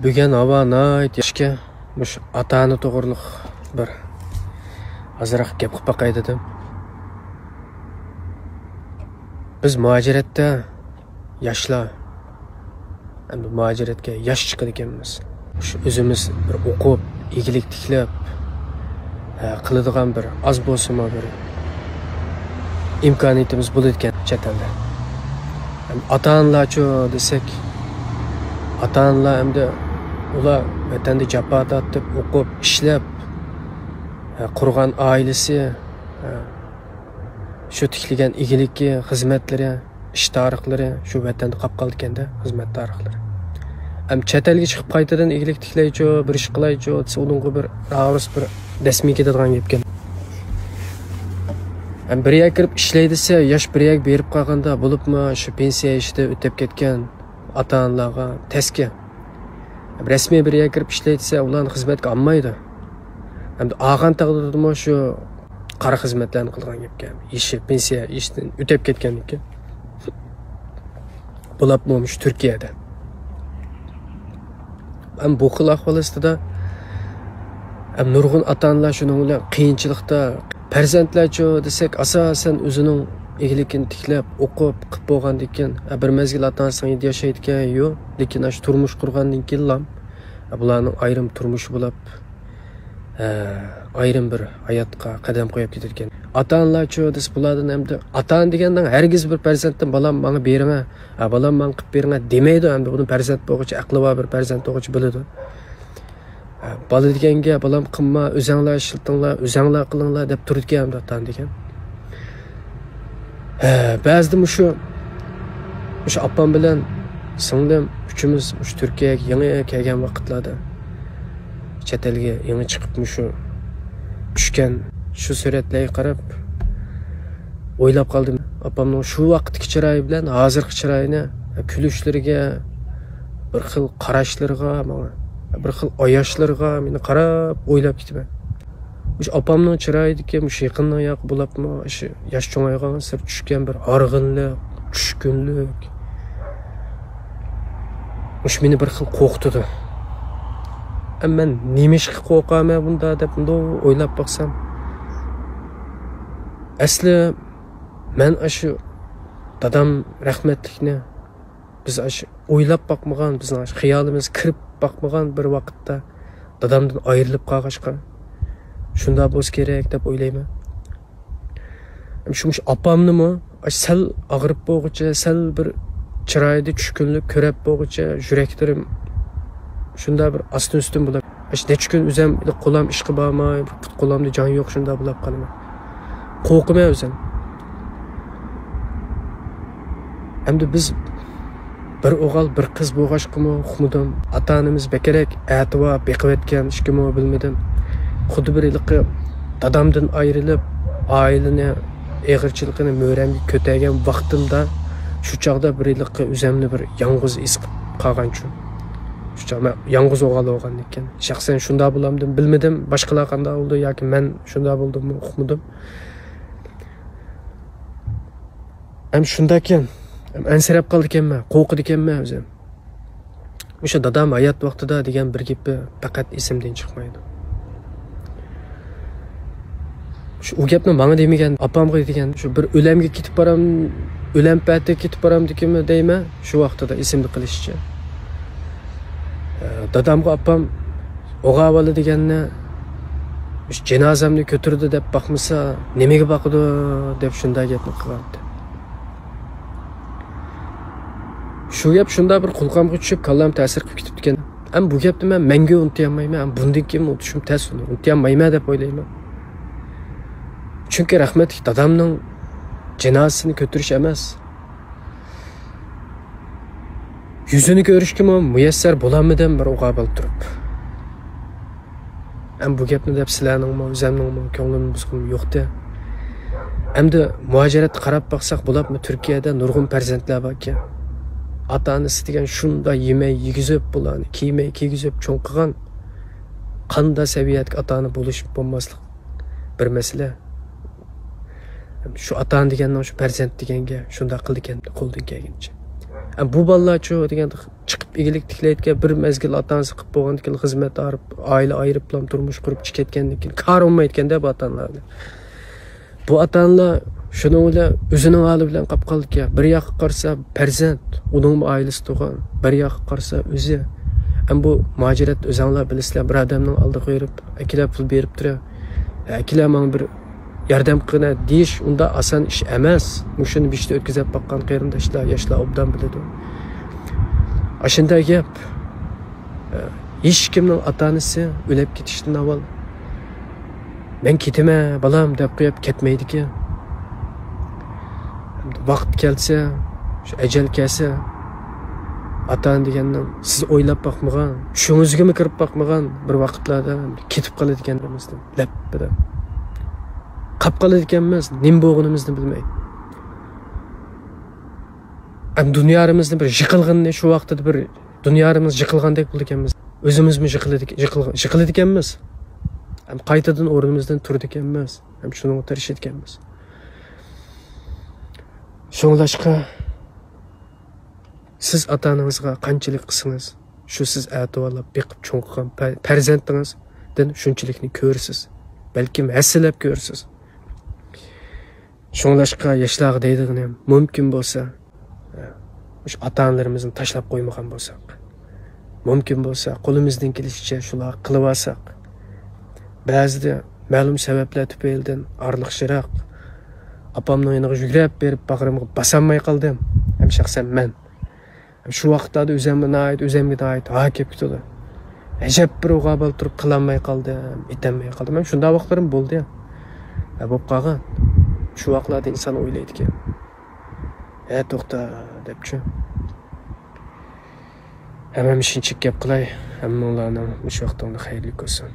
Bugun havo nihoyat yaxshi. Mush atani to'g'riliq bir azroq gap qilib baqay dedim. Biz muajiratda yoshlar endi muajiratga yosh chiqadi ekanmiz. Shu o'zimiz bir o'qib, egilik tiklab qiladigan bir oz bo'lsa-mu bir imkoniyatimiz bo'ladi ekan chet elda. Ata-onalarchi desak, ata-onalar endi ular vatanda jafo tortib, o'qib, ishlab qurgan oilasi shu tiklagan egiligi, xizmatlari, ish tarihlari shu vatanda qolib qoldi ekanda, xizmat tarihlari. Chet elga chiqib qaytadan egilik tiklaychi, bir ish qilaychi, uningga bir avros bir rasmiy ketadigan gap ekan. Bir yer kirib ishlaydi desa, yosh bir yer berib qolganda bo'libmi, shu pensiya ishida o'tib ketgan ata-onalarga taski. Rasmiy bir yer kirib ishlaydi desa, ularni xizmatga olmaydi. Hamda olgan taqdirda shu qara xizmatlarni qilgan gap ekan. Ishi, pensiya ishdan o'tib ketgan ekan. Bo'libmi shu Turkiyada. Bu xil ahvol ostida nurg'un ata-onalar shuning bilan qiyinchilikda farzandlarchi desak asosan o'zining egiligini tiklab o'qib qilib bo'lgandan keyin bir mezgil ota-onasining yonida yashaydi ekan, yo'q, lekin shu turmush qurgandan keyin bularning ayrim turmushi bo'lib ayrim bir hayotga qadam qo'yib ketadi ekan. Ota-onalarchi desa bulardan endi ota-ona degandan hargiz bir farzanddan balam menga beringa, balam men qilib beringa demaydi. Endi buni farzand bo'g'ichi aqli bor bir farzand bo'g'ichi biladi. Bola deganga balam qilma, o'zinglar ishiltinglar, o'zinglar qilinglar deb turdi ekan ota-ona degan. Ba'zida shu opam bilan singlim uchimiz shu Turkiyaga yangi kelgan vaqtlarda chet elga yangi chiqib shu tushgan shu suratlarga qarab o'ylab qoldim. Opamning shu vaqtdagi chiroyi bilan hozirgi chiroyini, kulishlariga, bir xil qarashlariga, bir xil oyoshlariga meni qarab o'ylab ketaman. Shu opamning chiroyidagi shu yaqindan yoq bo'libmi, shu yosh cho'ngaygan sir tushgan bir org'inlik, tushkunlik. Shu meni bir xil qo'rqitdi. Men nima ish qilib qo'rqaman bunda deb o'ylab baqsam. Asli men shu dadam rahmatlikni biz o'ylab baqmagan, bizning xiyolimiz kirib baqmagan bir vaqtda dadamdan ayrilib qolg'achqa shunda bo'lish kerak deb o'ylayman. Shu opamnimi sal og'rib bo'g'icha, sal bir chiroyida tushkunlik ko'rib bo'g'icha yuraklarim shunda bir astin-ustin bo'lib, necha kun o'zim qo'lim ish qilib bo'lmay, qo'limda jon yo'q shunda bo'lib qolaman. Qo'rqaman o'zim. Endi biz bir o'g'il, bir qiz bo'g'ashqimi uqmadim. Ota-onamiz bekerek ativa beqivetgan ishkimi bilmadim. Xuddi bir ilqi dadamdan ayrilib, oilani eg'irchiligini mo'ramga ko'targan vaqtimda shu chog'da bir ilqi o'zimni bir yolg'iz his qilganchim. Shu chog'da yolg'iz o'g'il bo'lgan ekan. Shaxsan shunda bo'lamdim, bilmadim. Boshqalar qanday bo'ldi yoki men shunda bo'ldimmi uqmadim. Shunda ekan ansirab qoldi ekanman, qo'rqidi ekanman o'zim. O'sha dadam hayot vaqtida degan bir gapi faqat esimdan chiqmaydi. Shu u gapni menga demagan, opamga degan, shu bir o'lamga ketib boram, o'lam paytda ketib boram deganmi deyman, shu vaqtida esimni qilishcha. Dadamga opam o'g'avali deganni shu janozamni ko'tirdi deb baqmasa, nimaga baqdi deb shunday gapni qilibdi. Shu gap shunda bir qulqamga tushib, kallam ta'sir qilib ketibdi ekan. Bu gapni men menga unutmayman, bundan keyin unutishim tez, unutmayman deb o'ylayman. Chunki rahmatli dadamning janozasini ko'tirish emas, yuzini ko'rishga muyassar bo'lammidim bir o'g'abal turib. Bu gapni deb sizlarning o'zimning ko'nglimni buzg'im yo'qda. Endi muajiratga qarab baqsaq bo'libmi, Turkiyada nurg'un farzandlar bor ekan. Ata-onasi degan shunda yemay yegizib bularni, kiymay kiygizib cho'ng qilgan qanday saviyatga ota-ona bo'lish bo'lmaslik bir masala. Shu ota-ona degandan shu farzand deganga shunda qildi ekan qo'ldan kelgancha. Bu bolalar-chu degan chiqib egilik tiklayotgan bir mezgil ota-onasi qilib bo'lgandan keyin xizmat arib, oila ayirib bilan turmush qurib ketgandan keyin kar olmayotganda bu ota-onalar. Bu ota-onalar shuni bilan o'zining holi bilan qolib qoldi. Bir yoqqa qarasa farzand, uning oilasi tug'an, bir yoqqa qarasa o'zi. Bu muajirat o'zinglar bilasizlar, bir odamning oldiga qo'yib, akilab pul berib turib, akilab men bir yordam qilina deyish unda oson ish emas. Mushuni bishda o'tkazib boqqan qarindoshlar, yoshlar obdan biladi. Ashunday gap. Hech kimning ota-onasi o'lib ketishdan avval men ketaman, balam deb qo'yib ketmaydi-ki. Vaqt kelsa, shu ajal kelsa, ota-ona deganni siz o'ylab boqmagan, shungizga kirib boqmagan bir vaqtlarda ketib qoladi ekanimizdan, lappida. Qolib qoladi ekanmiz, nim bo'lganimizni bilmay. Dunyomizni bir yiqilganni shu vaqtda bir dunyomiz yiqilgandek bo'ldi ekanmiz. O'zimizmi yiqiladi ekanmiz. Qaytadan o'rnimizdan turdi ekanmiz. Shuni tirishib ekanmiz. Shunglashqa siz ota-onangizga qanchalik qilsangiz, shu siz atovalab beqib cho'nqqan farzandingizdan shunchalikni ko'rsiz. Balkim hasilab ko'rsiz. Shunglashqa yoshlarga deydiganim mumkin bo'lsa, o'sha ota-onalarimizni tashlab qo'ymagan bo'lsak, mumkin bo'lsa qo'limizdan kelishicha shular qilib olsak, ba'zida ma'lum sabablar tufaylidan arliqshiroq opamning yoniga yugurib berib bag'rimga basamay qoldim. Ham shaxsan men shu vaqtlarda o'zimga ha kelib ketdi. Ajab bir o'g'abal turib qilolmay qoldim, etamay qoldim. Men shunday vaqtlarim bo'ldi. Bo'lib qolgan. Shu vaqtlarda inson o'ylaydi ekan. To'xta debchi. Hamma ishni chekkab qilay, hammalarning shu vaqtda xayrli bo'lsin.